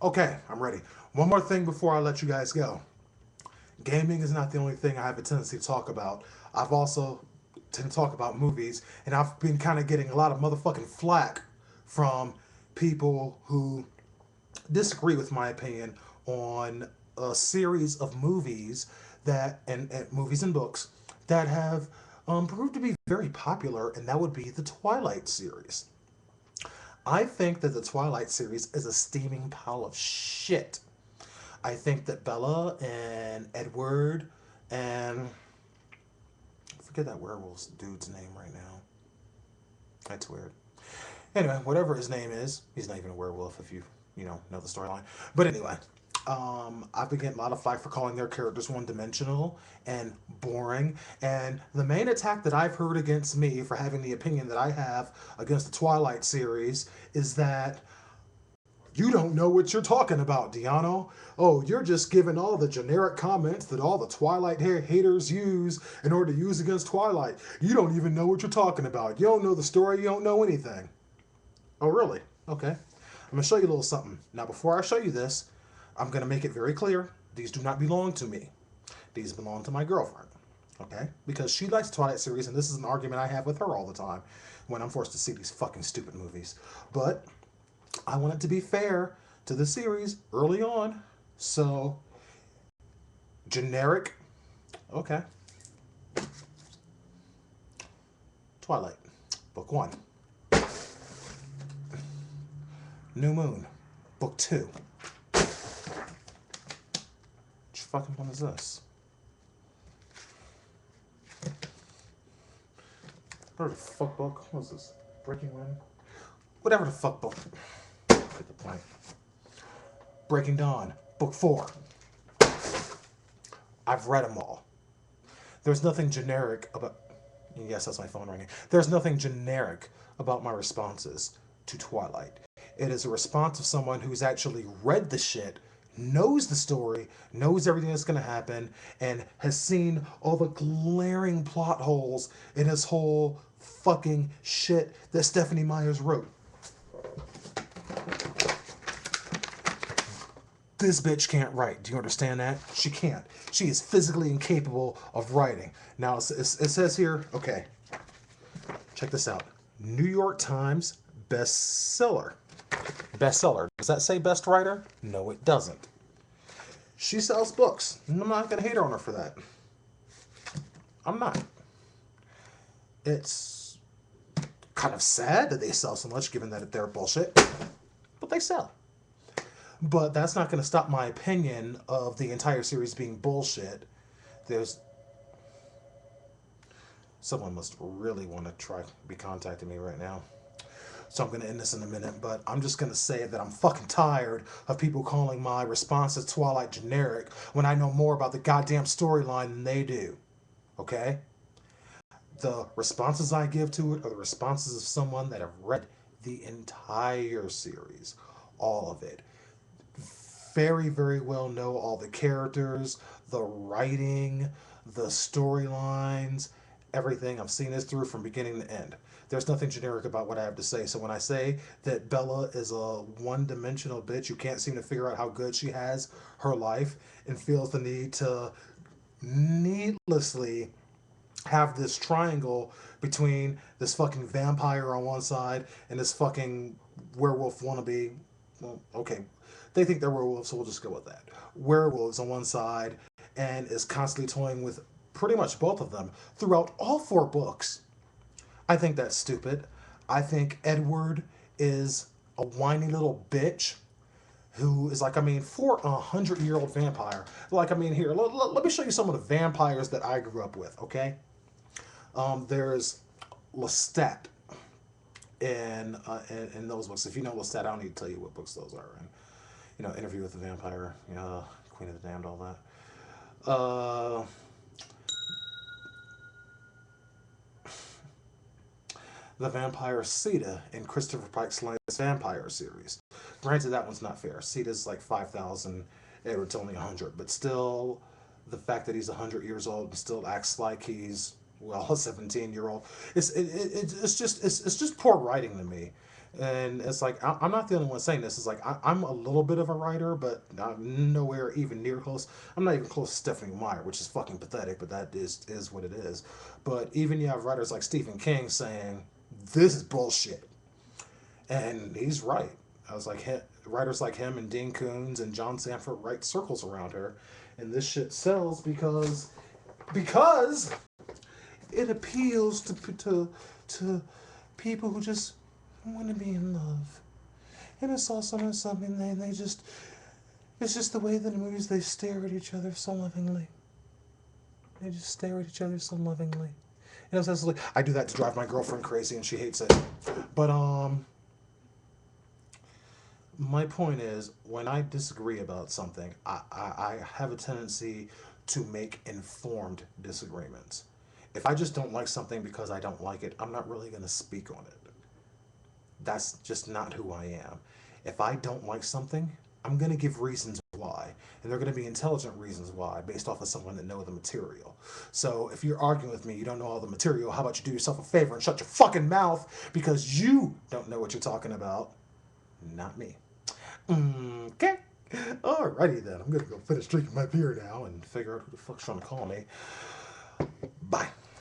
Okay, I'm ready. One more thing before I let you guys go. Gaming is not the only thing I have a tendency to talk about. I've also tend to talk about movies, and I've been kind of getting a lot of motherfucking flack from people who disagree with my opinion on a series of movies that and movies and books that have proved to be very popular, and that would be the Twilight series. I think that the Twilight series is a steaming pile of shit. I think that Bella and Edward and I forget that werewolf dude's name right now. That's weird. Anyway, whatever his name is, he's not even a werewolf if you know the storyline. But anyway, I've been getting a lot of flack for calling their characters one-dimensional and boring. And the main attack that I've heard against me for having the opinion that I have against the Twilight series is that you don't know what you're talking about, Diano. Oh, you're just giving all the generic comments that all the Twilight haters use in order to use against Twilight. You don't even know what you're talking about. You don't know the story. You don't know anything. Oh, really? Okay. I'm going to show you a little something. Now, before I show you this, I'm going to make it very clear. These do not belong to me. These belong to my girlfriend. Okay? Because she likes the Twilight series, and this is an argument I have with her all the time when I'm forced to see these fucking stupid movies. But I want it to be fair to the series early on. So, generic. Okay. Twilight. Book 1. New Moon. Book 2. Which fucking one is this? Whatever the fuck book? What is this? Breaking Wind? Whatever the fuck book. Get the point. Breaking Dawn. Book 4. I've read them all. There's nothing generic about. Yes, that's my phone ringing. There's nothing generic about my responses to Twilight. It is a response of someone who's actually read the shit, knows the story, knows everything that's going to happen, and has seen all the glaring plot holes in this whole fucking shit that Stephanie Myers wrote. This bitch can't write. Do you understand that? She can't. She is physically incapable of writing. Now, it says here, okay, check this out. New York Times bestseller. Bestseller. Does that say best writer? No, it doesn't. She sells books. I'm not going to hate on her for that. I'm not. It's kind of sad that they sell so much given that they're bullshit, but they sell. But that's not going to stop my opinion of the entire series being bullshit. There's someone must really want to try be contacting me right now. So I'm going to end this in a minute, but I'm just going to say that I'm fucking tired of people calling my response to Twilight generic when I know more about the goddamn storyline than they do. Okay? The responses I give to it are the responses of someone that have read the entire series. All of it. Very, very well know all the characters, the writing, the storylines, everything. I've seen this through from beginning to end. There's nothing generic about what I have to say. So when I say that Bella is a one-dimensional bitch who can't seem to figure out how good she has her life and feels the need to needlessly have this triangle between this fucking vampire on one side and this fucking werewolf wannabe. Well, okay, they think they're werewolves, so we'll just go with that. Werewolves on one side and is constantly toying with pretty much both of them throughout all 4 books. I think that's stupid. I think Edward is a whiny little bitch who is like, I mean, for 100-year-old vampire. Like, I mean, here, let me show you some of the vampires that I grew up with, okay? There's Lestat in those books. If you know Lestat, I don't need to tell you what books those are. And, Interview with the Vampire, Queen of the Damned, all that. The Vampire Sita in Christopher Pike's latest Vampire series. Granted, that one's not fair. Sita's like 5,000, Edward's only 100, but still, the fact that he's 100 years old and still acts like he's a 17-year-old, it's just poor writing to me. And it's like, I'm not the only one saying this. It's like, I'm a little bit of a writer, but I'm nowhere even near close. I'm not even close to Stephanie Meyer, which is fucking pathetic, but that is what it is. But even you have writers like Stephen King saying, this is bullshit. And he's right. I was like, writers like him and Dean Koontz and John Sanford write circles around her. And this shit sells because it appeals to people who just want to be in love. And it's also something they just, it's just the way that in movies they stare at each other so lovingly. They just stare at each other so lovingly. And it's like, I do that to drive my girlfriend crazy and she hates it. But my point is, when I disagree about something, I have a tendency to make informed disagreements. If I just don't like something because I don't like it, I'm not really going to speak on it. That's just not who I am. If I don't like something, I'm going to give reasons why. And they're going to be intelligent reasons why, based off of someone that knows the material. So if you're arguing with me, you don't know all the material, how about you do yourself a favor and shut your fucking mouth because you don't know what you're talking about? Not me. Okay. Alrighty then. I'm going to go finish drinking my beer now and figure out who the fuck's trying to call me. Bye.